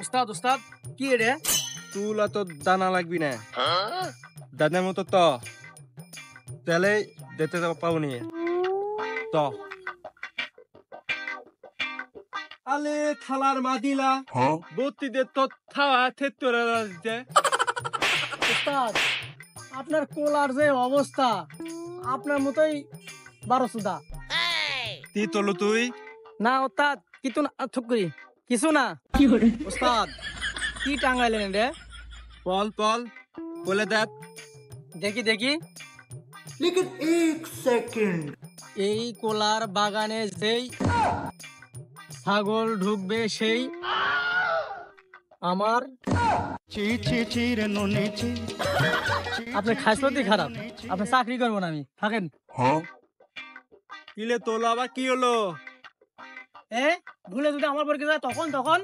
উস্তাদ উস্তাদ কি রে? তুলা তো দানা লাগবি না, দানের মতো তো তাহলে দিতে পাবনি তো। আলে থালার মাদিলা বত্তি দে তো থাওয়া থেতরে দে। উস্তাদ আপনার কোলার যে অবস্থা, আপনার মতোই 12 সুদা। তি তলু তুই না ওস্তাদ কিছু না, থুক করি কিছু না। উস্তাদ কি টাঙ্গাইলেন রে? পল পল বলে দেখ। দেখি দেখি। लेकिन एक सेकंड এই কোলার বাগানে যেই ছাগল ঢুকবে সেই আমার আপনার খাসলতি খারাপ, আপনি চাকরি করবো না আমি, থাকেন। কিলে তোলা আবার কি হলো? এ ভুলে যদি আমার পরীক্ষা যায় তখন তখন